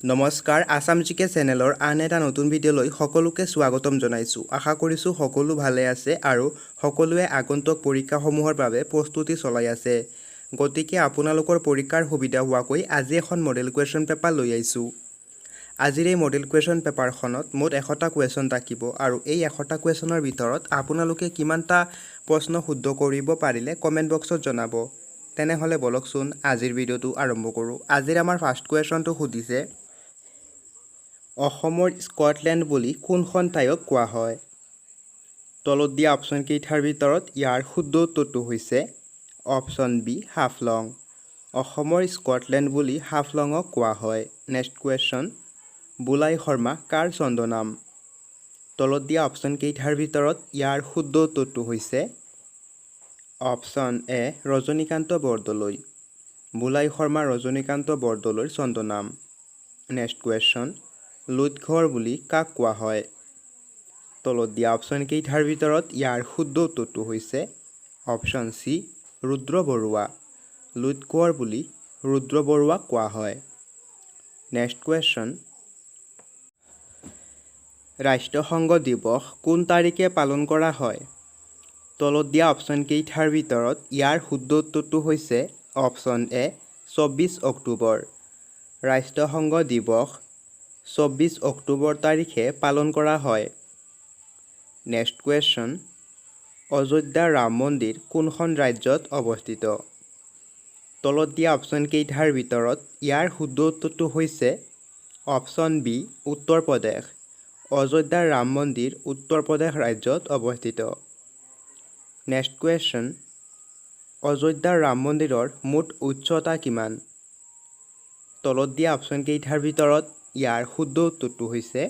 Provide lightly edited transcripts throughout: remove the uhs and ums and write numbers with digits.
নমস্কাৰ আসাম জিকে চেনেলৰ আন এটা নতুন ভিডিঅ'লৈ সকলোকে স্বাগতম জনাইছোঁ। আশা কৰিছোঁ সকলো ভালে আছে আৰু সকলোৱে আগন্তুক পৰীক্ষাসমূহৰ বাবে প্ৰস্তুতি চলাই আছে। গতিকে আপোনালোকৰ পৰীক্ষাৰ সুবিধা হোৱাকৈ আজি এখন মডেল কুৱেশ্যন পেপাৰ লৈ আহিছোঁ। আজিৰ এই মডেল কুৱেশ্যন পেপাৰখনত মুঠ 100টা কুৱেশ্যন থাকিব আৰু এই 100টা কুৱেশ্যনৰ ভিতৰত আপোনালোকে কিমানটা প্ৰশ্ন শুদ্ধ কৰিব পাৰিলে কমেণ্ট বক্সত জনাব। তেনেহ'লে বলকচোন আজিৰ ভিডিঅ'টো আৰম্ভ কৰোঁ। আজিৰ আমাৰ ফাৰ্ষ্ট কুৱেশ্যনটো সুধিছে অসমৰ স্কটলেণ্ড বুলি কোনখন ঠাইক কোৱা হয়? তলত দিয়া অপশ্যন কেইটাৰ ভিতৰত ইয়াৰ শুদ্ধ উত্তৰটো হৈছে অপশ্যন বি হাফলং। অসমৰ স্কটলেণ্ড বুলি হাফলঙক কোৱা হয়। নেক্সট কুৱেশ্যন বুলাই শৰ্মা কাৰ ছদ্মনাম? তলত দিয়া অপশ্যন কেইটাৰ ভিতৰত ইয়াৰ শুদ্ধ উত্তৰটো হৈছে অপশ্যন এ ৰজনীকান্ত বৰদলৈ। বুলাই শৰ্মা ৰজনীকান্ত বৰদলৈৰ ছদ্মনাম। নেক্সট কুৱেশ্যন লুইতঘৰ বুলি কাক কোৱা হয়? তলত দিয়া অপশ্যন কেইটাৰ ভিতৰত ইয়াৰ শুদ্ধ উত্তৰটো হৈছে অপশ্যন চি ৰুদ্ৰ বৰুৱা। লুইতঘৰ বুলি ৰুদ্ৰ বৰুৱাক কোৱা হয়। নেক্সট কুৱেশ্যন ৰাষ্ট্ৰসংঘ দিৱস কোন তাৰিখে পালন কৰা হয়? তলত দিয়া অপশ্যন কেইটাৰ ভিতৰত ইয়াৰ শুদ্ধ উত্তৰটো হৈছে অপশ্যন এ 24 অক্টোবৰ। ৰাষ্ট্ৰসংঘ দিৱস 24 অক্টোবৰ তাৰিখে পালন কৰা হয়। নেক্সট কুৱেশ্যন অযোধ্যা ৰাম মন্দিৰ কোনখন ৰাজ্যত অৱস্থিত? তলত দিয়া অপশ্যন কেইটাৰ ভিতৰত ইয়াৰ শুদ্ধ উত্তৰটো হৈছে অপশ্যন বি উত্তৰ প্ৰদেশ। অযোধ্যা ৰাম মন্দিৰ উত্তৰ প্ৰদেশ ৰাজ্যত অৱস্থিত। নেক্সট কুৱেশ্যন অযোধ্যা ৰাম মন্দিৰৰ মুঠ উচ্চতা কিমান? তলত দিয়া অপশ্যন কেইটাৰ ভিতৰত ইয়াৰ শুদ্ধ উত্তৰটো হৈছে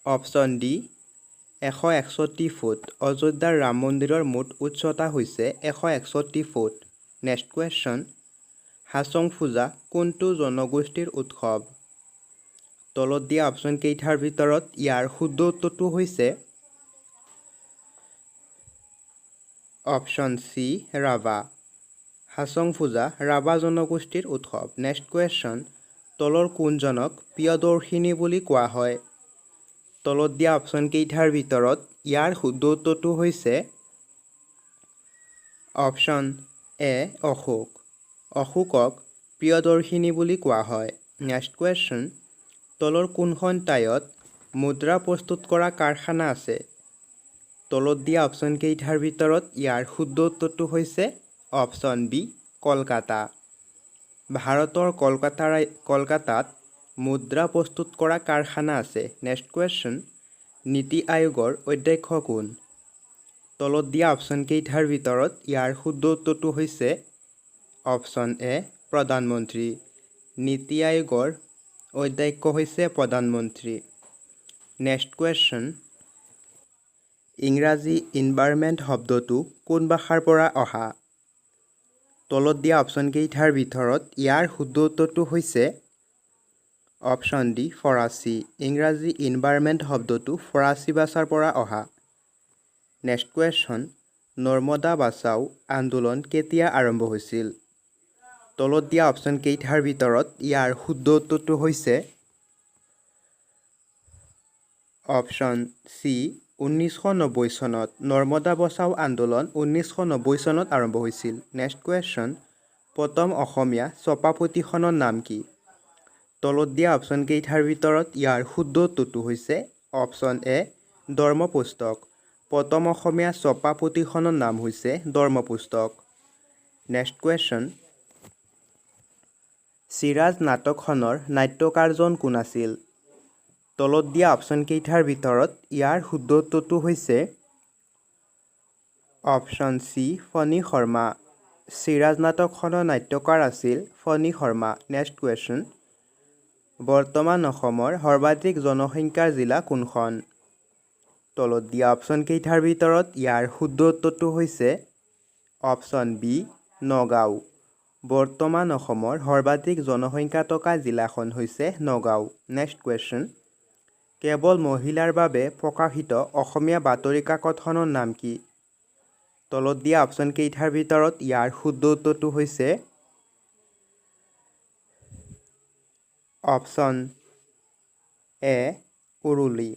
অপশ্যন ডি 161 ফুট। অযোধ্যাৰ ৰাম মন্দিৰৰ মুঠ উচ্চতা হৈছে 161 ফুট। নেক্সট কুৱেশ্যন হাছং পূজা কোনটো জনগোষ্ঠীৰ উৎসৱ? তলত দিয়া অপশ্যন কেইটাৰ ভিতৰত ইয়াৰ শুদ্ধ উত্তৰটো হৈছে অপশ্যন চি ৰাভা। হাছং পূজা ৰাভা জনগোষ্ঠীৰ উৎসৱ। নেক্সট কুৱেশ্যন তলৰ কোনজনক প্ৰিয়দৰ্শিনী বুলি কোৱা হয়? তলত দিয়া অপশ্যন কেইটাৰ ভিতৰত ইয়াৰ শুদ্ধ উত্তৰটো হৈছে অপশ্যন এ অশোক। অশোকক প্ৰিয়দৰ্শিনী বুলি কোৱা হয়। নেক্সট কুৱেশ্যন তলৰ কোনখন ঠাইত মুদ্ৰা প্ৰস্তুত কৰা কাৰখানা আছে? তলত দিয়া অপশ্যন কেইটাৰ ভিতৰত ইয়াৰ শুদ্ধ উত্তৰটো হৈছে অপশ্যন বি কলকাতা। ভাৰতৰ কলকাতাত মুদ্ৰা প্ৰস্তুত কৰা কাৰখানা আছে। নেক্সট কুৱেশ্যন নীতি আয়োগৰ অধ্যক্ষ কোন? তলত দিয়া অপশ্যন কেইটাৰ ভিতৰত ইয়াৰ শুদ্ধ উত্তৰটো হৈছে অপশ্যন এ প্ৰধানমন্ত্ৰী। নীতি আয়োগৰ অধ্যক্ষ হৈছে প্ৰধানমন্ত্ৰী। নেক্সট কুৱেশ্যন ইংৰাজী ইনভাইৰনমেণ্ট শব্দটো কোন ভাষাৰ পৰা অহা? তলত দিয়া অপশ্যন কেইটাৰ ভিতৰত ইয়াৰ শুদ্ধ উত্তৰটো হৈছে অপশ্যন ডি ফৰাচী। ইংৰাজী ইনভাইৰনমেণ্ট শব্দটো ফৰাচী ভাষাৰ পৰা অহা। নেক্সট কুৱেশ্যন নৰ্মদা বাচাও আন্দোলন কেতিয়া আৰম্ভ হৈছিল? তলত দিয়া অপশ্যন কেইটাৰ ভিতৰত ইয়াৰ শুদ্ধ উত্তৰটো হৈছে অপশ্যন চি 1990 চনত। নৰ্মদা বচাও আন্দোলন 1990 চনত আৰম্ভ হৈছিল। নেক্সট কুৱেশ্যন প্ৰথম অসমীয়া ছপা পুথিখনৰ নাম কি? তলত দিয়া অপশ্যন কেইটাৰ ভিতৰত ইয়াৰ শুদ্ধ উত্তৰটো হৈছে অপশ্যন এ ধৰ্মপুস্তক। প্ৰথম অসমীয়া ছপা পুথিখনৰ নাম হৈছে ধৰ্মপুস্তক। নেক্সট কুৱেশ্যন চিৰাজ নাটকখনৰ নাট্যকাৰজন কোন আছিল? তলত দিয়া অপশ্যন কেইটাৰ ভিতৰত ইয়াৰ শুদ্ধ উত্তৰটো হৈছে অপশ্যন চি ফণী শৰ্মা। চিৰাজ নাটকখনৰ নাট্যকাৰ আছিল ফণী শৰ্মা। নেক্সট কুৱেশ্যন বৰ্তমান অসমৰ সৰ্বাধিক জনসংখ্যাৰ জিলা কোনখন? তলত দিয়া অপশ্যন কেইটাৰ ভিতৰত ইয়াৰ শুদ্ধ উত্তৰটো হৈছে অপশ্যন বি নগাঁও। বৰ্তমান অসমৰ সৰ্বাধিক জনসংখ্যা থকা জিলাখন হৈছে নগাঁও। নেক্সট কুৱেশ্যন কেৱল মহিলাৰ বাবে প্ৰকাশিত অসমীয়া বাতৰি কাকতখনৰ নাম কি? তলত দিয়া অপশ্যন কেইটাৰ ভিতৰত ইয়াৰ শুদ্ধ উত্তৰটো হৈছে অপশ্যন এ উৰুলি।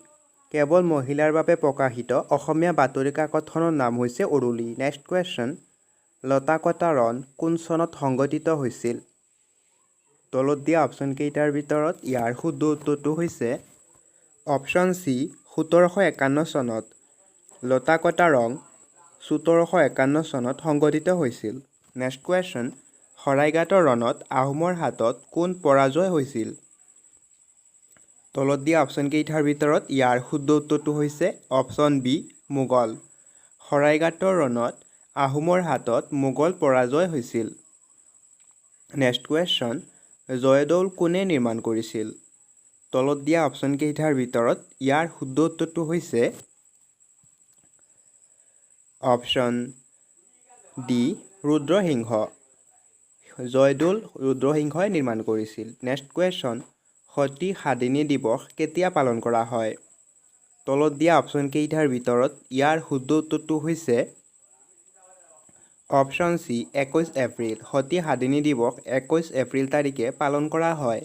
কেৱল মহিলাৰ বাবে প্ৰকাশিত অসমীয়া বাতৰি কাকতখনৰ নাম হৈছে উৰুলি। নেক্সট কুৱেশ্যন, লতাকটা ৰণ কোন চনত সংঘটিত হৈছিল? তলত দিয়া অপশ্যনকেইটাৰ ভিতৰত ইয়াৰ শুদ্ধ উত্তৰটো হৈছে অপশ্যন চি 1751 চনত। লতাকটা ৰং 1751 চনত সংঘটিত হৈছিল। নেক্সট কুৱেশ্যন, শৰাইঘাটৰ ৰণত আহোমৰ হাতত কোন পৰাজয় হৈছিল? তলত দিয়া অপশ্যনকেইটাৰ ভিতৰত ইয়াৰ শুদ্ধ উত্তৰটো হৈছে অপশ্যন বি মোগল। শৰাইঘাটৰ ৰণত আহোমৰ হাতত মোগল পৰাজয় হৈছিল। নেক্সট কুৱেশ্যন, জয়দৌল কোনে নিৰ্মাণ কৰিছিল? তলত দিয়া অপশ্যনকেইটাৰ ভিতৰত ইয়াৰ শুদ্ধ উত্তৰটো হৈছে অপশ্যন ডি ৰুদ্ৰসিংহ। জয়দৌল ৰুদ্ৰসিংহই নিৰ্মাণ কৰিছিল। নেক্সট কুৱেশ্যন, সতী সাধিনী দিৱস কেতিয়া পালন কৰা হয়? তলত দিয়া অপশ্যনকেইটাৰ ভিতৰত ইয়াৰ শুদ্ধ উত্তৰটো হৈছে অপশ্যন চি 21 এপ্ৰিল। সতী সাধিনী দিৱস 21 এপ্ৰিল তাৰিখে পালন কৰা হয়।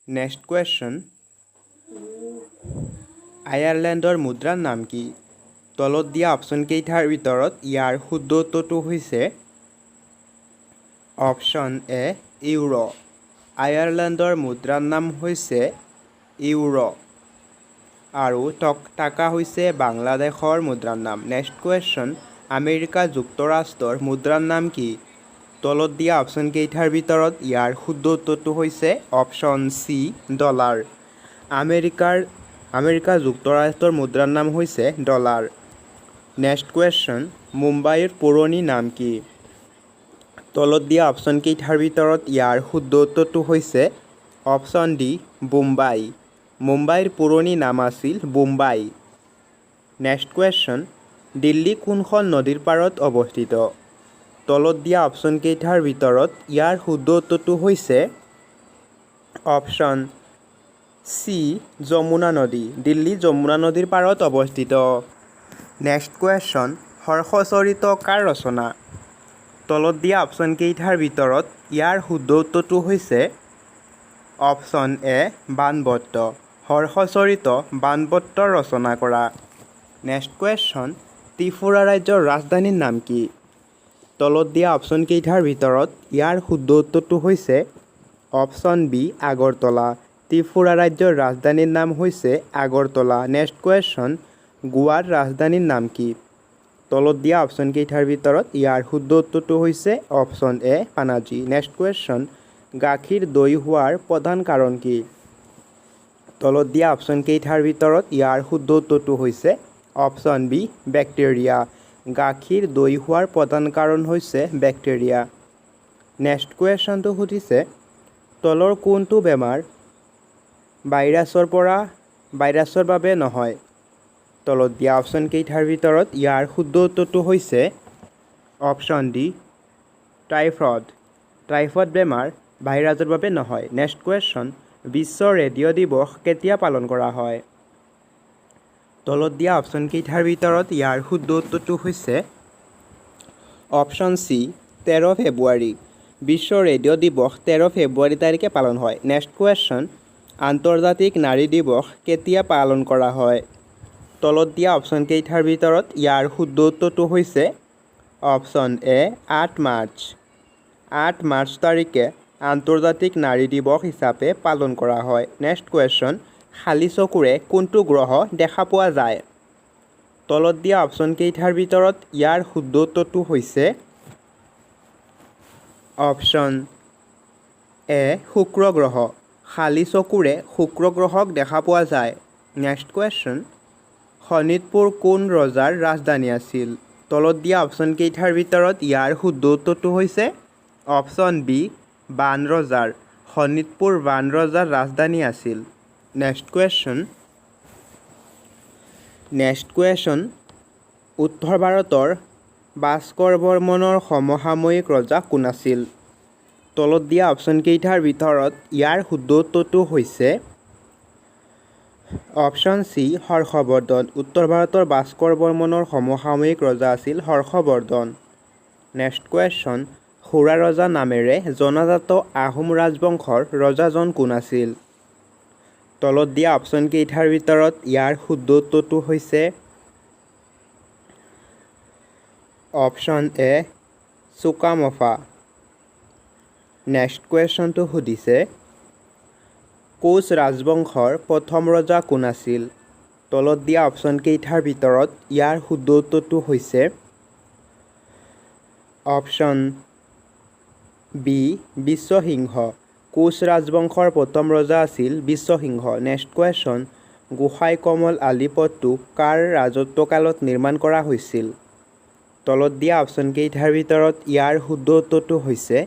নেক্সট কুৱেশ্যন, আয়াৰলেণ্ডৰ মুদ্ৰাৰ নাম কি? তলত দিয়া অপশ্যনকেইটাৰ ভিতৰত ইয়াৰ শুদ্ধ উত্তৰটো হৈছে অপশ্যন এ ইউৰো। আয়াৰলেণ্ডৰ মুদ্ৰাৰ নাম হৈছে ইউৰো আৰু টাকা হৈছে বাংলাদেশৰ মুদ্ৰাৰ নাম। নেক্সট কুৱেশ্যন, আমেৰিকা যুক্তৰাষ্ট্ৰৰ মুদ্ৰাৰ নাম কি? তলত দিয়া অপশ্যনকেইটাৰ ভিতৰত ইয়াৰ শুদ্ধ উত্তৰটো হৈছে অপশ্যন চি ডলাৰ। আমেৰিকা যুক্তৰাষ্ট্ৰৰ মুদ্ৰাৰ নাম হৈছে ডলাৰ। নেক্সট কুৱেশ্যন, মুম্বাইৰ পুৰণি নাম কি? তলত দিয়া অপশ্যনকেইটাৰ ভিতৰত ইয়াৰ শুদ্ধ উত্তৰটো হৈছে অপশ্যন ডি বোম্বাই। মুম্বাইৰ পুৰণি নাম আছিল বোম্বাই। নেক্সট কুৱেশ্যন, দিল্লী কোনখন নদীৰ পাৰত অৱস্থিত? তলত দিয়া অপশ্যনকেইটাৰ ভিতৰত ইয়াৰ শুদ্ধ উত্তৰটো হৈছে অপশ্যন চি যমুনা নদী। দিল্লী যমুনা নদীৰ পাৰত অৱস্থিত। নেক্সট কুৱেশ্যন, হৰ্ষচৰিত কাৰ ৰচনা? তলত দিয়া অপশ্যনকেইটাৰ ভিতৰত ইয়াৰ শুদ্ধ উত্তৰটো হৈছে অপশ্যন এ বাণভট্ট। হৰ্ষচৰিত বাণভট্টৰ ৰচনা কৰা। নেক্সট কুৱেশ্যন, ত্ৰিপুৰা ৰাজ্যৰ ৰাজধানীৰ নাম কি? তলত দিয়া অপশ্যনকেইটাৰ ভিতৰত ইয়াৰ শুদ্ধ উত্তৰটো হৈছে অপশ্যন বি আগৰতলা। ত্ৰিপুৰা ৰাজ্যৰ ৰাজধানীৰ নাম হৈছে আগৰতলা। নেক্সট কুৱেশ্যন, গোৱাৰ ৰাজধানীৰ নাম কি? তলত দিয়া অপশ্যনকেইটাৰ ভিতৰত ইয়াৰ শুদ্ধ উত্তৰটো হৈছে অপশ্যন এ পানাজী। নেক্সট কুৱেশ্যন, গাখীৰ দৈ হোৱাৰ প্ৰধান কাৰণ কি? তলত দিয়া অপশ্যনকেইটাৰ ভিতৰত ইয়াৰ শুদ্ধ উত্তৰটো হৈছে অপশ্যন বি বেক্টেৰিয়া। গাখীৰ দৈ হোৱাৰ প্ৰধান কাৰণ হৈছে বেক্টেৰিয়া। নেক্সট কুৱেশ্যনটো সুধিছে, তলৰ কোনটো বেমাৰ ভাইৰাছৰ বাবে নহয়? তলত দিয়া অপশ্যনকেইটাৰ ভিতৰত ইয়াৰ শুদ্ধ উত্তৰটো হৈছে অপশ্যন ডি টাইফয়েড। টাইফয়েড বেমাৰ ভাইৰাছৰ বাবে নহয়। নেক্সট কুৱেশ্যন, বিশ্ব ৰেডিঅ' দিৱস কেতিয়া পালন কৰা হয়? তলত দিয়া অপশ্যনকেইটাৰ ভিতৰত ইয়াৰ শুদ্ধ উত্তৰটো হৈছে অপশ্যন চি 13 ফেব্ৰুৱাৰী। বিশ্ব ৰেডিঅ' দিৱস 13 ফেব্ৰুৱাৰী তাৰিখে পালন হয়। নেক্সট কুৱেশ্যন, আন্তৰ্জাতিক নাৰী দিৱস কেতিয়া পালন কৰা হয়? তলত দিয়া অপশ্যনকেইটাৰ ভিতৰত ইয়াৰ শুদ্ধ উত্তৰটো হৈছে অপশ্যন এ 8 মাৰ্চ। 8 মাৰ্চ তাৰিখে আন্তৰ্জাতিক নাৰী দিৱস হিচাপে পালন কৰা হয়। নেক্সট কুৱেশ্যন, খালী চকুৰে কোনটো গ্ৰহ দেখা পোৱা যায়? তলত দিয়া অপশ্যনকেইটাৰ ভিতৰত ইয়াৰ শুদ্ধ উত্তৰটো হৈছে অপশ্যন এ শুক্ৰ গ্ৰহ। খালী চকুৰে শুক্ৰ গ্ৰহক দেখা পোৱা যায়। নেক্সট কুৱেশ্যন, শোণিতপুৰ কোন ৰজাৰ ৰাজধানী আছিল? তলত দিয়া অপশ্যনকেইটাৰ ভিতৰত ইয়াৰ শুদ্ধ উত্তৰটো হৈছে অপশ্যন বি বাণ ৰজাৰ। শোণিতপুৰ বাণ ৰজাৰ ৰাজধানী আছিল। নেক্সট কুৱেশ্যন, উত্তৰ ভাৰতৰ ভাস্কৰ বৰ্মনৰ সমসাময়িক ৰজা কোন আছিল? তলত দিয়া অপশ্যনকেইটাৰ ভিতৰত ইয়াৰ শুদ্ধ উত্তৰটো হৈছে অপশ্যন চি হৰ্ষবৰ্ধন। উত্তৰ ভাৰতৰ ভাস্কৰ বৰ্মনৰ সমসাময়িক ৰজা আছিল হৰ্ষবৰ্ধন। নেক্সট কুৱেশ্যন, সুৰা ৰজা নামেৰে জনাজাত আহোম ৰাজবংশৰ ৰজাজন কোন আছিল? তলত দিয়া অপশ্যনকেইটাৰ ভিতৰত ইয়াৰ শুদ্ধ উত্তৰটো হৈছে অপশ্যন এ চুকামফা। নেক্সট কুৱেশ্যনটো সুধিছে কোচ ৰাজবংশৰ প্ৰথম ৰজা কোন আছিল? তলত দিয়া অপশ্যনকেইটাৰ ভিতৰত ইয়াৰ শুদ্ধ উত্তৰটো হৈছে অপশ্যন বি বিশ্বসিংহ। কোচ ৰাজবংশৰ প্ৰথম ৰজা আছিল বিশ্বসিংহ। নেক্সট কুৱেশ্যন গোসাই কমল আলিপথটো কাৰ ৰাজত্বকালত নিৰ্মাণ কৰা হৈছিল? তলত দিয়া অপশ্যনকেইটাৰ ভিতৰত ইয়াৰ শুদ্ধ উত্তৰটো হৈছে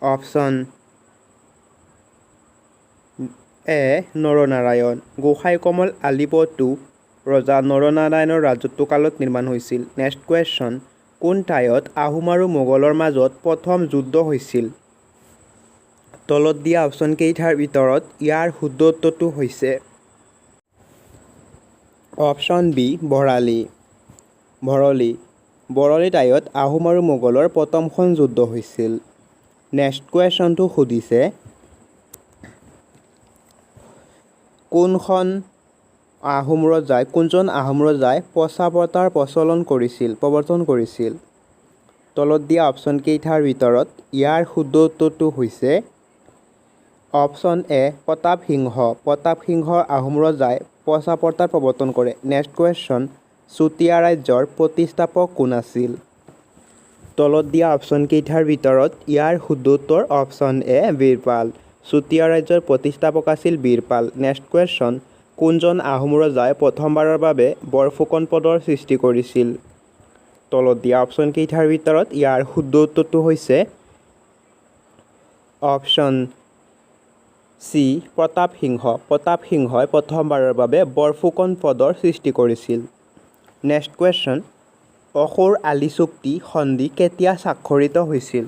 অপশ্যন এ নৰনাৰায়ণ। গোসাই কমল আলিপথটো ৰজা নৰনাৰায়ণৰ ৰাজত্বকালত নিৰ্মাণ হৈছিল। নেক্সট কুৱেশ্যন কোন ঠাইত আহোম আৰু মোগলৰ মাজত প্ৰথম যুদ্ধ হৈছিল? তলত দিয়া অপশ্যনকেইটাৰ ভিতৰত ইয়াৰ শুদ্ধ উত্তৰটো হৈছে অপশ্যন বি ভৰলী ঠাইত আহোম আৰু মোগলৰ প্ৰথমখন যুদ্ধ হৈছিল। নেক্সট কুৱেশ্যনটো সুধিছে কোনজন আহোম ৰজাই পঁচাপতাৰ প্ৰৱৰ্তন কৰিছিল? তলত দিয়া অপশ্যনকেইটাৰ ভিতৰত ইয়াৰ শুদ্ধ উত্তৰটো হৈছে অপশ্যন এ প্ৰতাপ সিংহ আহোম ৰজাই পঁচাপতাৰ প্ৰৱৰ্তন কৰে। নেক্সট কুৱেশ্যন চুতীয়া ৰাজ্যৰ প্ৰতিষ্ঠাপক কোন আছিল? তলত দিয়া অপশ্যনকেইটাৰ ভিতৰত ইয়াৰ শুদ্ধ উত্তৰ অপশ্যন এ বীৰপাল। চুতীয়া ৰাজ্যৰ প্ৰতিষ্ঠাপক আছিল বীৰপাল। নেক্সট কুৱেশ্যন কোনজন আহোম ৰজাই প্ৰথমবাৰৰ বাবে বৰফুকন পদৰ সৃষ্টি কৰিছিল? তলত দিয়া অপশ্যনকেইটাৰ ভিতৰত ইয়াৰ শুদ্ধ উত্তৰটো হৈছে অপশ্যন চি প্ৰতাপ সিংহই প্ৰথমবাৰৰ বাবে বৰফুকন পদৰ সৃষ্টি কৰিছিল। নেক্সট কুৱেশ্যন অসুৰ আলি চুক্তি সন্ধি কেতিয়া স্বাক্ষৰিত হৈছিল?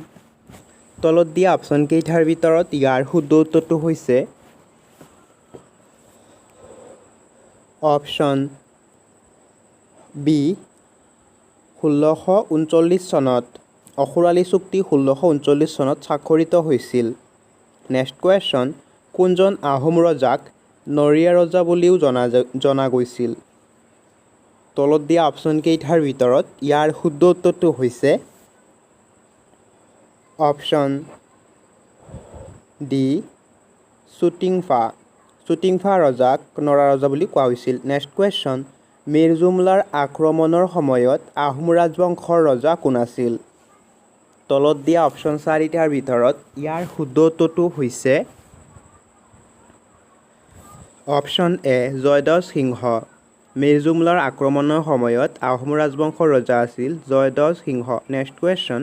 তলত দিয়া অপশ্যনকেইটাৰ ভিতৰত ইয়াৰ শুদ্ধ উত্তৰটো হৈছে অপশ্যন বি 1639 চনত। অসুৰ আলি চুক্তি 1639 চনত স্বাক্ষৰিত হৈছিল। নেক্সট কুৱেশ্যন কোনজন আহোম ৰজাক নৰিয়া ৰজা বুলিও জনা গৈছিল? তলত দিয়া অপশ্যনকেইটাৰ ভিতৰত ইয়াৰ শুদ্ধ উত্তৰটো হৈছে অপশ্যন ডি চুটিংফা ৰজাক নৰা ৰজা বুলি কোৱা হৈছিল। নেক্সট কুৱেশ্যন মীৰ জুমলাৰ আক্ৰমণৰ সময়ত আহোম ৰাজবংশৰ ৰজা কোন আছিল? তলত দিয়া অপশ্যন চাৰিটাৰ ভিতৰত ইয়াৰ শুদ্ধ উত্তৰটো হৈছে অপশ্যন এ জয়ধ্বজ সিংহ। মীৰ জুমলাৰ আক্ৰমণৰ সময়ত আহোম ৰাজবংশৰ ৰজা আছিল জয়ধ্বজ সিংহ। নেক্সট কুৱেশ্যন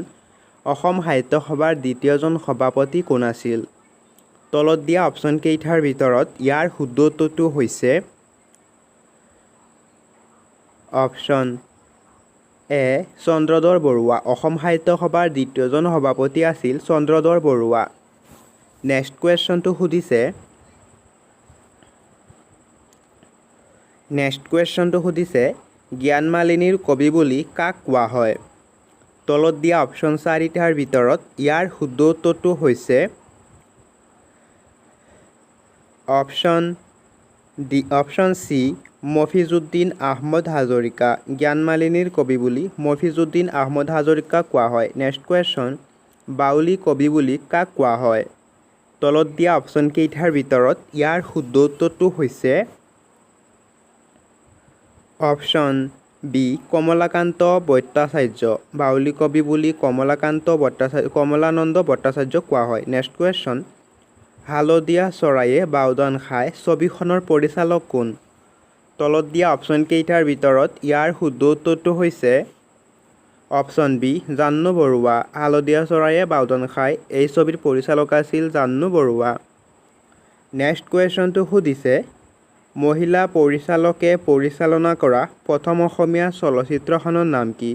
অসম সাহিত্য সভাৰ দ্বিতীয়জন সভাপতি কোন আছিল? তলত দিয়া অপশ্যনকেইটাৰ ভিতৰত ইয়াৰ শুদ্ধ উত্তৰটো হৈছে অপশ্যন এ চন্দ্ৰধৰ বৰুৱা। অসম সাহিত্য সভাৰ দ্বিতীয়জন সভাপতি আছিল চন্দ্ৰধৰ বৰুৱা। নেক্সট কুৱেশ্যনটো সুধিছে জ্ঞানমালিনীৰ কবি বুলি কাক কোৱা হয়? তলত দিয়া অপশ্যন চাৰিটাৰ ভিতৰত ইয়াৰ শুদ্ধ উত্তৰটো হৈছে অপশ্যন চি মফিজুদ্দিন আহমদ হাজৰিকা। জ্ঞানমালিনীৰ কবি বুলি মফিজুদ্দিন আহমদ হাজৰিকাক কোৱা হয়। নেক্সট কুৱেশ্যন বাউলী কবি বুলি কাক কোৱা হয়? তলত দিয়া অপশ্যনকেইটাৰ ভিতৰত ইয়াৰ শুদ্ধ উত্তৰটো হৈছে অপশ্যন বি কমলাকান্ত ভট্টাচাৰ্য। বাউলী কবি বুলি কমলানন্দ ভট্টাচাৰ্যক কোৱা হয়। নেক্সট কুৱেশ্যন হালধীয়া চৰায়ে বাওদান খায় ছবিখনৰ পৰিচালক কোন? তলত দিয়া অপশ্যনকেইটাৰ ভিতৰত ইয়াৰ শুদ্ধ উত্তৰটো হৈছে অপশ্যন বি জাহ্নু বৰুৱা। হালধীয়া চৰায়ে বাওদান খায় এই ছবিৰ পৰিচালক আছিল জাহ্নু বৰুৱা। নেক্সট কুৱেশ্যনটো সুধিছে মহিলা পৰিচালকে পৰিচালনা কৰা প্ৰথম অসমীয়া চলচ্চিত্ৰখনৰ নাম কি?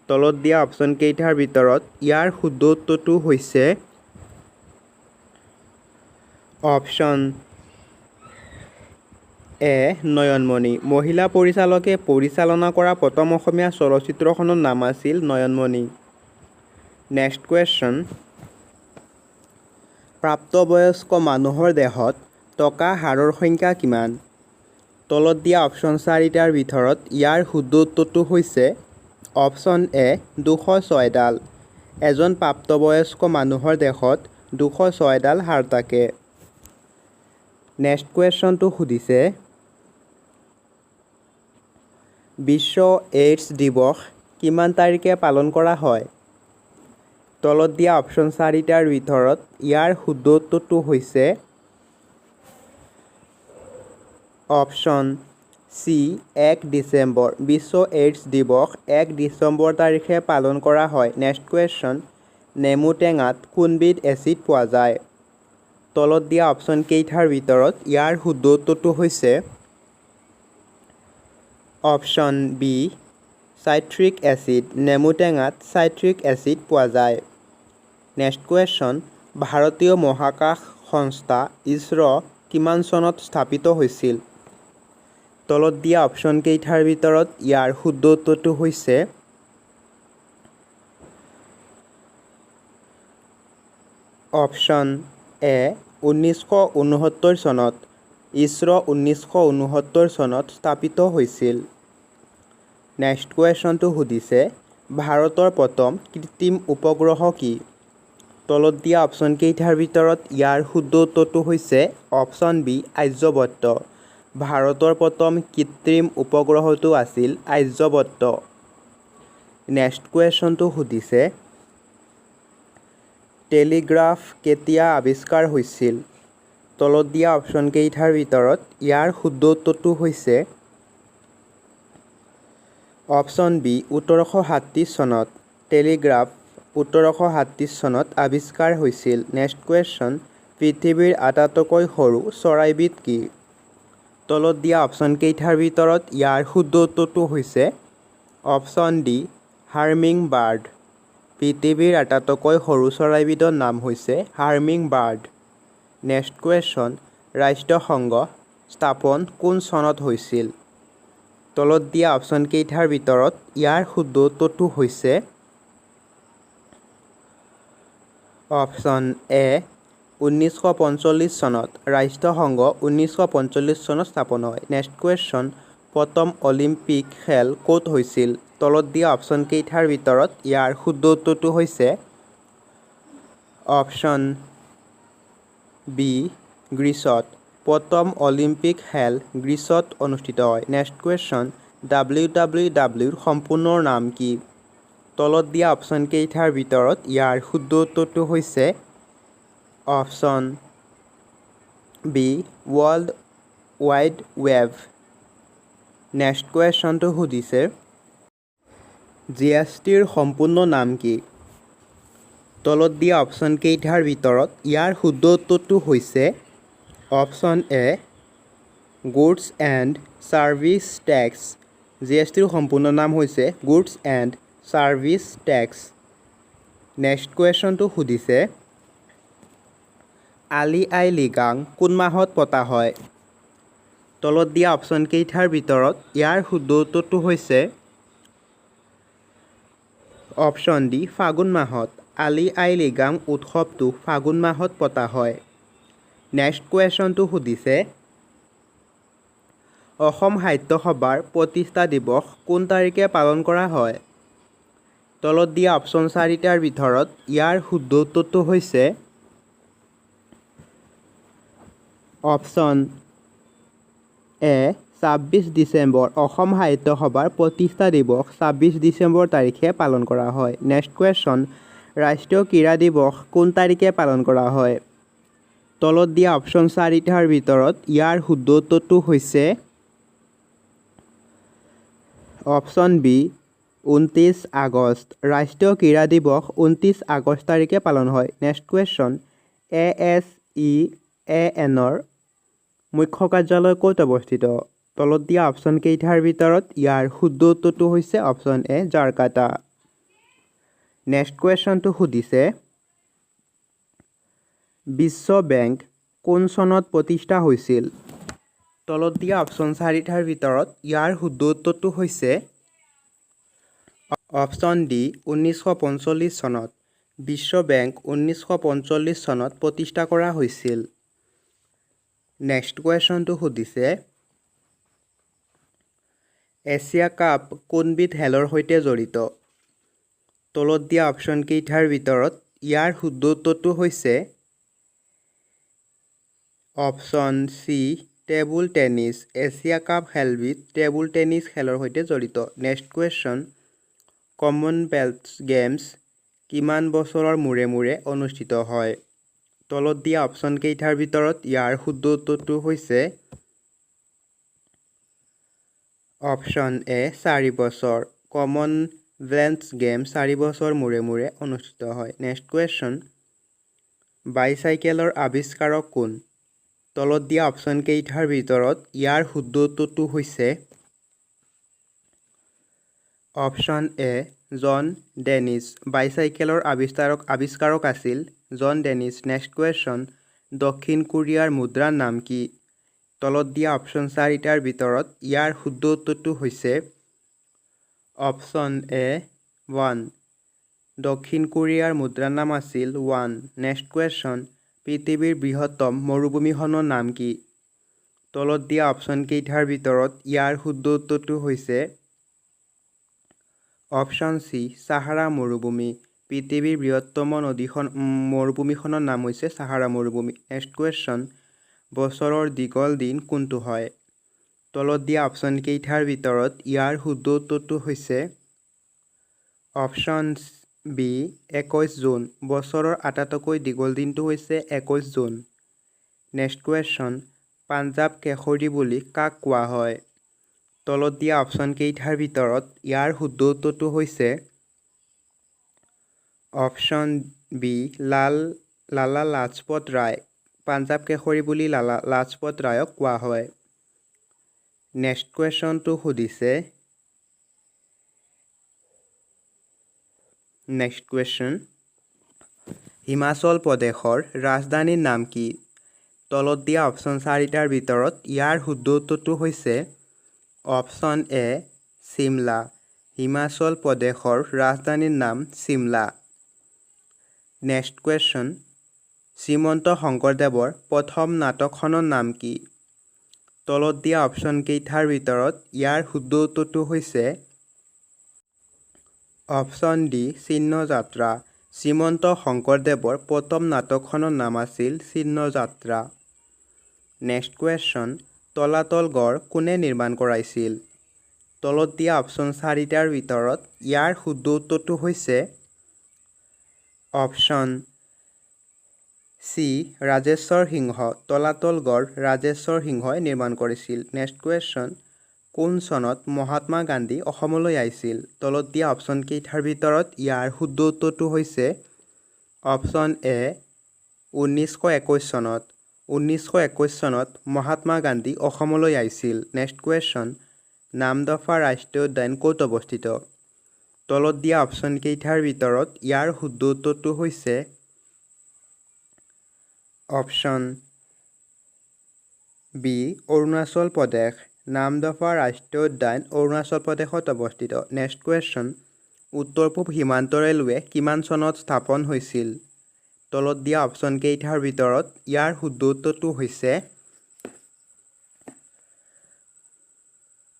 তলত দিয়া অপশ্যনকেইটাৰ ভিতৰত ইয়াৰ শুদ্ধ উত্তৰটো হৈছে অপশ্যন এ নয়নমণি। মহিলা পৰিচালকে পৰিচালনা কৰা প্ৰথম অসমীয়া চলচ্চিত্ৰখনৰ নাম আছিল নয়নমণি। নেক্সট কুৱেশ্যন প্ৰাপ্তবয়স্ক মানুহৰ দেহত টকা হাড়ৰ সংখ্যা কিমান তলত দিয়া অপশ্যন চাৰিটাৰ ভিতৰত ইয়াৰ শুদ্ধ উত্তৰটো হৈছে অপশ্যন এ 206ডাল এজন প্ৰাপ্তবয়স্ক মানুহৰ দেহত 206ডাল হাড় থাকে নেক্সট কুৱেশ্যনটো সুধিছে বিশ্ব এইডছ দিৱস কিমান তাৰিখে পালন কৰা হয় তলত দিয়া অপশ্যন চাৰিটাৰ ভিতৰত ইয়াৰ শুদ্ধ উত্তৰটো হৈছে অপশ্যন চি 1 ডিচেম্বৰ বিশ্ব এইডছ দিৱস 1 ডিচেম্বৰ তাৰিখে পালন কৰা হয় নেক্সট কুৱেশ্যন নেমু টেঙাত কোনবিধ এচিড পোৱা যায় তলত দিয়া অপশ্যন কেইটাৰ ভিতৰত ইয়াৰ শুদ্ধ উত্তৰটো হৈছে অপশ্যন বি চাইট্ৰিক এচিড নেমু টেঙাত চাইট্ৰিক এচিড পোৱা যায় নেক্সট কুৱেশ্যন ভাৰতীয় মহাকাশ সংস্থা ইছৰো কিমান চনত স্থাপিত হৈছিল তলত দিয়া অপশ্যন কেইটাৰ ভিতৰত ইয়াৰ শুদ্ধ উত্তৰটো হৈছে অপশ্যন এ 1969 চনত ইছৰো 1969 চনত স্থাপিত হৈছিল নেক্সট কুৱেশ্যনটো সুধিছে ভাৰতৰ প্ৰথম কৃত্ৰিম উপগ্ৰহ কি তলত দিয়া অপশ্যন কেইটাৰ ভিতৰত ইয়াৰ শুদ্ধ উত্তৰটো হৈছে অপশ্যন বি আৰ্যভট্ট ভাৰতৰ প্ৰথম কৃত্ৰিম উপগ্ৰহটো আছিল আৰ্যভট্ট নেক্সট কুৱেশ্যনটো সুধিছে টেলিগ্ৰাফ কেতিয়া আৱিষ্কাৰ হৈছিল তলত দিয়া অপশ্যন কেইটাৰ ভিতৰত ইয়াৰ শুদ্ধ উত্তৰটো হৈছে অপশ্যন বি 1836 চনত টেলিগ্ৰাফ 1836 চনত আৱিষ্কাৰ হৈছিল নেক্সট কুৱেশ্যন পৃথিৱীৰ আটাইতকৈ সৰু চৰাইবিধ কি তলত দিয়া অপশ্যন কেইটাৰ ভিতৰত ইয়াৰ শুদ্ধ উত্তৰটো হৈছে অপশ্যন ডি হাৰ্মিং বাৰ্ড পৃথিৱীৰ আটাইতকৈ সৰু চৰাইবিধৰ নাম হৈছে হাৰ্মিং বাৰ্ড নেক্সট কুৱেশ্যন ৰাষ্ট্ৰসংঘ স্থাপন কোন চনত হৈছিল তলত দিয়া অপশ্যন কেইটাৰ ভিতৰত ইয়াৰ শুদ্ধ উত্তৰটো হৈছে অপশ্যন এ 1945 চনত ৰাষ্ট্ৰসংঘ 1945 চনত স্থাপন হয় নেক্সট কুৱেশ্যন প্ৰথম অলিম্পিক খেল ক'ত হৈছিল তলত দিয়া অপশ্যন কেইটাৰ ভিতৰত ইয়াৰ শুদ্ধ উত্তৰটো হৈছে অপশ্যন বি গ্ৰীচত প্ৰথম অলিম্পিক খেল গ্ৰীচত অনুষ্ঠিত হয় নেক্সট কুৱেশ্যন WWWৰ সম্পূৰ্ণ নাম কি তলত দিয়া অপশ্যন কেইটাৰ ভিতৰত ইয়াৰ শুদ্ধ উত্তৰটো হৈছে option B world wide web next কুৱেশ্যনটো সুধিছে GSTৰ সম্পূৰ্ণ নাম কি তলত দিয়া অপশ্যন কেইটাৰ ভিতৰত ইয়াৰ শুদ্ধ উত্তৰটো হৈছে option A goods and service tax GSTৰ সম্পূৰ্ণ নাম হৈছে goods and service tax next কুৱেশ্যনটো সুধিছে আলি আই লৃগাং কোন মাহত পতা হয় তলত দিয়া অপশ্যন কেইটাৰ ভিতৰত ইয়াৰ শুদ্ধ উত্তৰটো হৈছে অপশ্যন ডি ফাগুন মাহত আলি আই লৃগাং উৎসৱটো ফাগুন মাহত পতা হয় নেক্সট কুৱেশ্যনটো সুধিছে অসম সাহিত্য সভাৰ প্ৰতিষ্ঠা দিৱস কোন তাৰিখে পালন কৰা হয় তলত দিয়া অপশ্যন চাৰিটাৰ ভিতৰত ইয়াৰ শুদ্ধ উত্তৰটো হৈছে অপশ্যন এ 26 ডিচেম্বৰ অসম সাহিত্য সভাৰ প্ৰতিষ্ঠা দিৱস 26 ডিচেম্বৰ তাৰিখে পালন কৰা হয় নেক্সট কুৱেশ্যন ৰাষ্ট্ৰীয় ক্ৰীড়া দিৱস কোন তাৰিখে পালন কৰা হয় তলত দিয়া অপশ্যন চাৰিটাৰ ভিতৰত ইয়াৰ শুদ্ধ উত্তৰটো হৈছে অপশ্যন বি 29 আগষ্ট ৰাষ্ট্ৰীয় ক্ৰীড়া দিৱস 29 আগষ্ট তাৰিখে পালন হয় নেক্সট কুৱেশ্যন ASEANৰ মুখ্য কাৰ্যালয় ক'ত অৱস্থিত তলত দিয়া অপশ্যন কেইটাৰ ভিতৰত ইয়াৰ শুদ্ধ উত্তৰটো হৈছে অপশ্যন এ জাকাৰ্টা নেক্সট কুৱেশ্যনটো সুধিছে বিশ্ব বেংক কোন চনত প্ৰতিষ্ঠা হৈছিল তলত দিয়া অপশ্যন চাৰিটাৰ ভিতৰত ইয়াৰ শুদ্ধ উত্তৰটো হৈছে অপশ্যন ডি 1945 চনত বিশ্ব বেংক 1945 চনত প্ৰতিষ্ঠা কৰা হৈছিল। নেক্সট কুৱেশ্যনটো সুধিছে এছিয়া কাপ কোনবিধ খেলৰ সৈতে জড়িত? তলত দিয়া অপশ্যন কেইটাৰ ভিতৰত ইয়াৰ শুদ্ধ উত্তৰটো হৈছে option C table tennis. Asia cup খেলবিধ টেবুল টেনিছ খেলৰ সৈতে জড়িত। নেক্সট কুৱেশ্যন কমনৱেলথ গেমছ কিমান বছৰৰ মূৰে মূৰে অনুষ্ঠিত হয়? তলত দিয়া অপশ্যন কেইটাৰ ভিতৰত ইয়াৰ শুদ্ধ উত্তৰটো হৈছে অপশ্যন এ 4 বছৰ। কমনৱেলথ গেম 4 বছৰ মূৰে মূৰে অনুষ্ঠিত হয়। নেক্সট কুৱেশ্যন বাইচাইকেলৰ আৱিষ্কাৰক কোন? তলত দিয়া অপশ্যন কেইটাৰ ভিতৰত ইয়াৰ শুদ্ধ উত্তৰটো হৈছে অপশ্যন এ জন ডেনিছ। বাইচাইকেলৰ আৱিষ্কাৰক আছিল জন ডেনিছ। নেক্সট কুৱেশ্যন দক্ষিণ কোৰিয়াৰ মুদ্ৰাৰ নাম কি? তলত দিয়া অপশ্যন 4টাৰ ভিতৰত ইয়াৰ শুদ্ধ উত্তৰটো হৈছে অপশ্যন এ ৱান। দক্ষিণ কোৰিয়াৰ মুদ্ৰাৰ নাম আছিল ৱান। নেক্সট কুৱেশ্যন পৃথিৱীৰ বৃহত্তম মৰুভূমিখনৰ নাম কি? তলত দিয়া অপশ্যন কেইটাৰ ভিতৰত ইয়াৰ শুদ্ধ উত্তৰটো হৈছে অপশ্যন চি ছাহাৰা মৰুভূমি। পৃথিৱীৰ বৃহত্তম মৰুভূমিখনৰ নাম হৈছে ছাহাৰা মৰুভূমি। নেক্সট কুৱেশ্যন বছৰৰ দীঘল দিন কোনটো হয়? তলত দিয়া অপশ্যন কেইটাৰ ভিতৰত ইয়াৰ শুদ্ধ উত্তৰটো হৈছে অপশ্যন বি 21 জুন। বছৰৰ আটাইতকৈ দীঘল দিনটো হৈছে 21 জুন। নেক্সট কুৱেশ্যন পাঞ্জাৱ কেশৰী বুলি কাক কোৱা হয়? তলত দিয়া অপশ্যন কেইটাৰ ভিতৰত ইয়াৰ শুদ্ধ উত্তৰটো হৈছে অপশ্যন বি লালা লাজপত ৰায়। পাঞ্জাৱ কেশৰী বুলি লালা লাজপত ৰায়ক কোৱা হয়। নেক্সট কুৱেশ্যনটো সুধিছে নেক্সট কুৱেশ্যন হিমাচল প্ৰদেশৰ ৰাজধানীৰ নাম কি? তলত দিয়া অপশ্যন 4টাৰ ভিতৰত ইয়াৰ শুদ্ধ উত্তৰটো হৈছে অপশ্যন এ চিমলা। হিমাচল প্ৰদেশৰ ৰাজধানীৰ নাম চিমলা। নেক্সট কুৱেশ্যন শ্ৰীমন্ত শংকৰদেৱৰ প্ৰথম নাটকখনৰ নাম কি? তলত দিয়া অপশ্যন কেইটাৰ ভিতৰত ইয়াৰ শুদ্ধ উত্তৰটো হৈছে অপশ্যন ডি চিহ্নযাত্ৰা। শ্ৰীমন্ত শংকৰদেৱৰ প্ৰথম নাটকখনৰ নাম আছিল চিহ্নযাত্ৰা। নেক্সট কুৱেশ্যন তলাতল গড় কোনে নিৰ্মাণ কৰাইছিল? তলত দিয়া অপশ্যন 4টাৰ ভিতৰত ইয়াৰ শুদ্ধ উত্তৰটো হৈছে অপশ্যন চি ৰাজেশ্বৰ সিংহ। তলাতল গড় ৰাজেশ্বৰ সিংহই নিৰ্মাণ কৰিছিল। নেক্সট কুৱেশ্যন কোন চনত মহাত্মা গান্ধী অসমলৈ আহিছিল? তলত দিয়া অপশ্যন কেইটাৰ ভিতৰত ইয়াৰ শুদ্ধ উত্তৰটো হৈছে অপশ্যন এ 1921 চনত। 1921 চনত মহাত্মা গান্ধী অসমলৈ আহিছিল। নেক্সট কুৱেশ্যন নামদফা ৰাষ্ট্ৰীয় উদ্যান ক'ত অৱস্থিত? তলত দিয়া অপশ্যন কেইটাৰ ভিতৰত ইয়াৰ শুদ্ধ উত্তৰটো হৈছে অপশ্যন বি অৰুণাচল প্ৰদেশ। নামদফা ৰাষ্ট্ৰীয় উদ্যান অৰুণাচল প্ৰদেশত অৱস্থিত। নেক্সট কুৱেশ্যন উত্তৰ পূব সীমান্ত ৰেলৱে কিমান চনত স্থাপন হৈছিল? তলত দিয়া অপশ্যন কেইটাৰ ভিতৰত ইয়াৰ শুদ্ধ উত্তৰটো হৈছে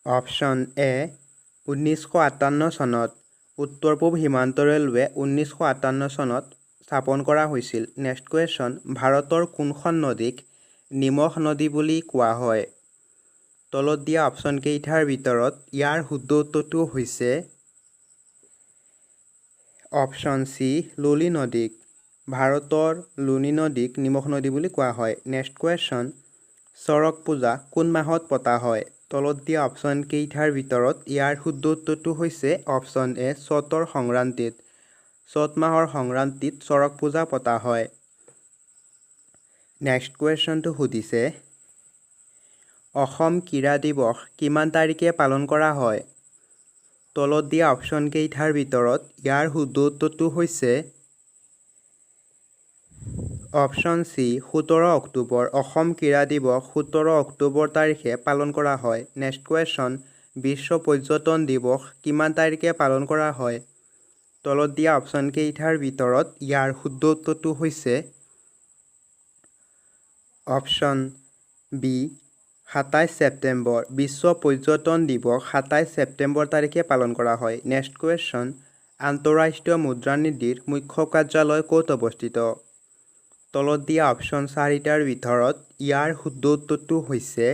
অপশ্যন এ 1958 চনত। উত্তৰ পূব সীমান্ত ৰেলৱে 1958 চনত স্থাপন কৰা হৈছিল। নেক্সট কুৱেশ্যন ভাৰতৰ কোনখন নদীক নিমখ নদী বুলি কোৱা হয়? তলত দিয়া অপশ্যন কেইটাৰ ভিতৰত ইয়াৰ শুদ্ধ উত্তৰটো হৈছে অপশ্যন চি লুনি নদীক। ভাৰতৰ লুনি নদীক নিমখ নদী বুলি কোৱা হয়। নেক্সট কুৱেশ্যন চৰক পূজা কোন মাহত পতা হয়? তলত দিয়া অপশ্যন কেইটাৰ ভিতৰত ইয়াৰ শুদ্ধ উত্তৰটো হৈছে অপশ্যন এ চ'তৰ সংক্ৰান্তিত। চ'ত মাহৰ সংক্ৰান্তিত চৰক পূজা পতা হয়। নেক্সট কুৱেশ্যনটো সুধিছে অসম ক্ৰীড়া দিৱস কিমান তাৰিখে পালন কৰা হয়? তলত দিয়া অপশ্যন কেইটাৰ ভিতৰত ইয়াৰ শুদ্ধ উত্তৰটো হৈছে অপশ্যন চি 17 অক্টোবৰ। অসম ক্ৰীড়া দিৱস 17 অক্টোবৰ তাৰিখে পালন কৰা হয়। নেক্সট কুৱেশ্যন বিশ্ব পৰ্যটন দিৱস কিমান তাৰিখে পালন কৰা হয়? তলত দিয়া অপশ্যনকেইটাৰ ভিতৰত ইয়াৰ শুদ্ধ উত্তৰটো হৈছে অপশ্যন বি 27 ছেপ্টেম্বৰ। বিশ্ব পৰ্যটন দিৱস 27 ছেপ্টেম্বৰ তাৰিখে পালন কৰা হয়। নেক্সট কুৱেশ্যন, আন্তঃৰাষ্ট্ৰীয় মুদ্ৰানীতিৰ মুখ্য কাৰ্যালয় ক'ত অৱস্থিত? তলত দিয়া অপশ্যন 4টাৰ ভিতৰত ইয়াৰ শুদ্ধ উত্তৰটো হৈছে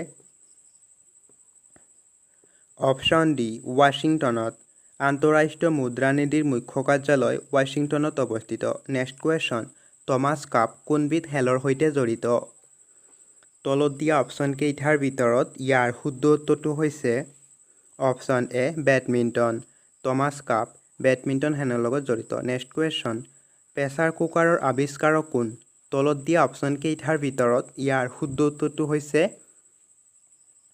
অপশ্যন ডি ৱাশ্বিংটনত। আন্তঃৰাষ্ট্ৰীয় মুদ্ৰানীতিৰ মুখ্য কাৰ্যালয় ৱাশ্বিংটনত অৱস্থিত। নেক্সট কুৱেশ্যন, টমাছ কাপ কোনবিধ খেলৰ সৈতে জড়িত? তলত দিয়া অপশ্যনকেইটাৰ ভিতৰত ইয়াৰ শুদ্ধ উত্তৰটো হৈছে অপশ্যন এ বেডমিণ্টন। টমাছ কাপ বেডমিণ্টন খেলৰ লগত জড়িত। নেক্সট কুৱেশ্যন, প্ৰেছাৰ কুকাৰৰ আৱিষ্কাৰক কোন? তলত দিয়া অপশ্যনকেইটাৰ ভিতৰত ইয়াৰ শুদ্ধ উত্তৰটো হৈছে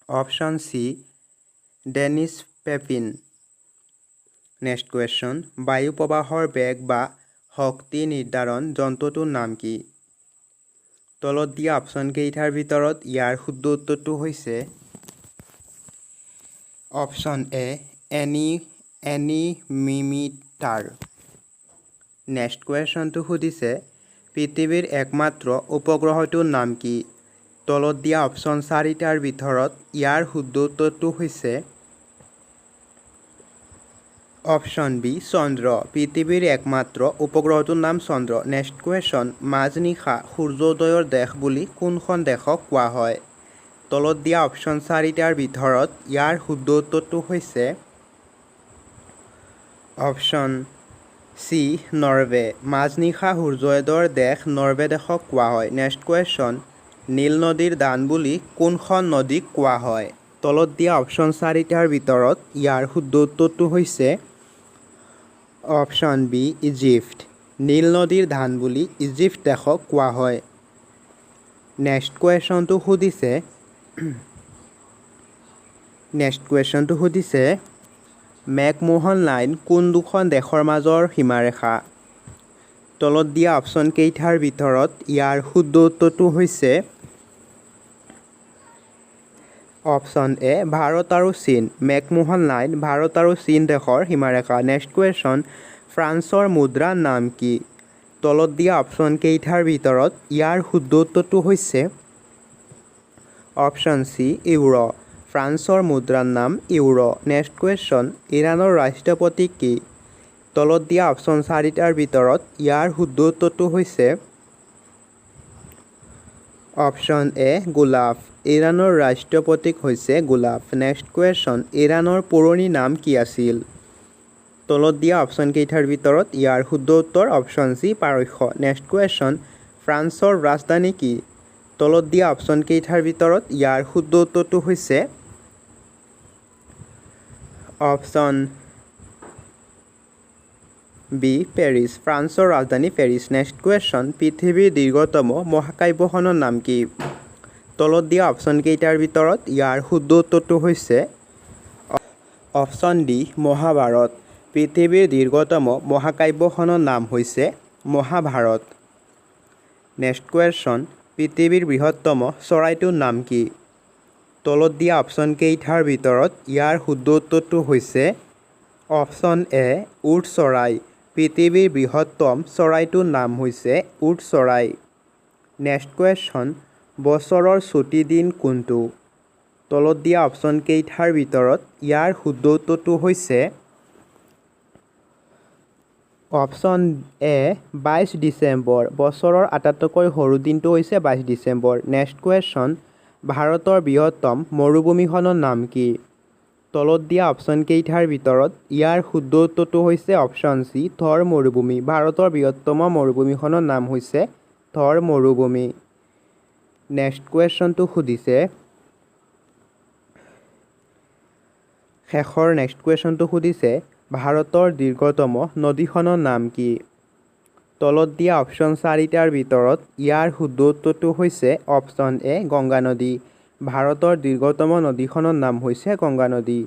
option C Denis Papin. Next question, বায়ু প্ৰবাহৰ বেগ বা শক্তি নিৰ্ধাৰণ যন্ত্ৰটোৰ নাম কি? তলত দিয়া অপশ্যনকেইটাৰ ভিতৰত ইয়াৰ শুদ্ধ উত্তৰটো হৈছে অপশ্যন এ এনিমিমিটাৰ। নেক্সট কুৱেশ্যনটো সুধিছে পৃথিৱীৰ একমাত্ৰ উপগ্ৰহটোৰ নাম কি? তলত দিয়া অপশ্যন 4টাৰ ভিতৰত ইয়াৰ শুদ্ধ উত্তৰটো হৈছে অপশ্যন বি চন্দ্ৰ। পৃথিৱীৰ একমাত্ৰ উপগ্ৰহটোৰ নাম চন্দ্ৰ। নেক্সট কুৱেশ্যন, মাজনিশা সূৰ্যোদয়ৰ দেশ বুলি কোনখন দেশক কোৱা হয়? তলত দিয়া অপশ্যন 4টাৰ ভিতৰত ইয়াৰ শুদ্ধ উত্তৰটো হৈছে অপশ্যন চি নৰৱে। মাজনিশা সূৰ্যোদয়ৰ দেশ নৰৱে দেশক কোৱা হয়। নেক্সট কুৱেশ্যন, নীল নদীৰ দান বুলি কোনখন নদীক কোৱা হয়? তলত দিয়া অপশ্যন 4টাৰ ভিতৰত ইয়াৰ শুদ্ধ উত্তৰটো হৈছে অপশ্যন বি ইজিপ্ত। নীল নদীৰ ধান বুলি ইজিপ্ত দেশক কোৱা হয়। নেক্সট কুৱেশ্যনটো সুধিছে মেকমোহন লাইন কোন দুখন দেশৰ মাজৰ সীমাৰেখা? তলত দিয়া অপশ্যনকেইটাৰ ভিতৰত ইয়াৰ শুদ্ধ উত্তৰটো হৈছে অপশ্যন এ ভাৰত আৰু চীন। মেকমোহন লাইন ভাৰত আৰু চীন দেশৰ সীমাৰেখা। নেক্সট কুৱেশ্যন, ফ্ৰান্সৰ মুদ্ৰাৰ নাম কি? তলত দিয়া অপশ্যনকেইটাৰ ভিতৰত ইয়াৰ শুদ্ধ উত্তৰটো হৈছে অপশ্যন চি ইউৰো। ফ্ৰান্সৰ মুদ্ৰাৰ নাম ইউৰো। নেক্সট কুৱেশ্যন, ইৰাণৰ ৰাষ্ট্ৰীয় প্ৰতীক কি? তলত দিয়া অপশ্যন 4টাৰ ভিতৰত ইয়াৰ শুদ্ধ উত্তৰটো হৈছে অপশ্যন এ গোলাপ। ইৰাণৰ ৰাষ্ট্ৰীয় প্ৰতীক হৈছে গোলাপ। নেক্সট কুৱেশ্যন, ইৰাণৰ পুৰণি নাম কি আছিল? তলত দিয়া অপশ্যনকেইটাৰ ভিতৰত ইয়াৰ শুদ্ধ উত্তৰ অপশ্যন চি পাৰস্য। নেক্সট কুৱেশ্যন, ফ্ৰান্সৰ ৰাজধানী কি? তলত দিয়া অপশ্যনকেইটাৰ ভিতৰত ইয়াৰ শুদ্ধ উত্তৰটো হৈছে অপশ্যন বি পেৰিছ। ফ্ৰান্সৰ ৰাজধানী পেৰিছ। নেক্সট কুৱেশ্যন, পৃথিৱীৰ দীৰ্ঘতম মহাকাব্যখনৰ নাম কি? তলত দিয়া অপশ্যনকেইটাৰ ভিতৰত ইয়াৰ শুদ্ধ উত্তৰটো হৈছে অপশ্যন ডি মহাভাৰত। পৃথিৱীৰ দীৰ্ঘতম মহাকাব্যখনৰ নাম হৈছে মহাভাৰত। নেক্সট কুৱেশ্যন, পৃথিৱীৰ বৃহত্তম চৰাইটোৰ নাম কি? তলত দিয়া অপশ্যনকেইটাৰ ভিতৰত ইয়াৰ শুদ্ধ উত্তৰটো হৈছে অপশ্যন এ উট চৰাই। পৃথিৱীৰ বৃহত্তম চৰাইটোৰ নাম হৈছে উট চৰাই। নেক্সট কুৱেশ্যন, বছৰৰ ছুটী দিন কোনটো? তলত দিয়া অপশ্যনকেইটাৰ ভিতৰত ইয়াৰ শুদ্ধ উত্তৰটো হৈছে অপশ্যন এ 22 ডিচেম্বৰ। বছৰৰ আটাইতকৈ সৰু দিনটো হৈছে 22 ডিচেম্বৰ। নেক্সট কুৱেশ্যন, ভাৰতৰ বৃহত্তম মৰুভূমিখনৰ নাম কি? তলত দিয়া অপশ্যনকেইটাৰ ভিতৰত ইয়াৰ শুদ্ধ উত্তৰটো হৈছে অপশ্যন চি থৰ মৰুভূমি। ভাৰতৰ বৃহত্তম মৰুভূমিখনৰ নাম হৈছে থৰ মৰুভূমি। নেক্সট কুৱেশ্যনটো সুধিছে ভাৰতৰ দীৰ্ঘতম নদীখনৰ নাম কি? তলত দিয়া অপশ্যন 4টাৰ ভিতৰত ইয়াৰ শুদ্ধ উত্তৰটো হৈছে অপশ্যন এ গংগা নদী। ভাৰতৰ দীৰ্ঘতম নদীখনৰ নাম হৈছে গংগা নদী।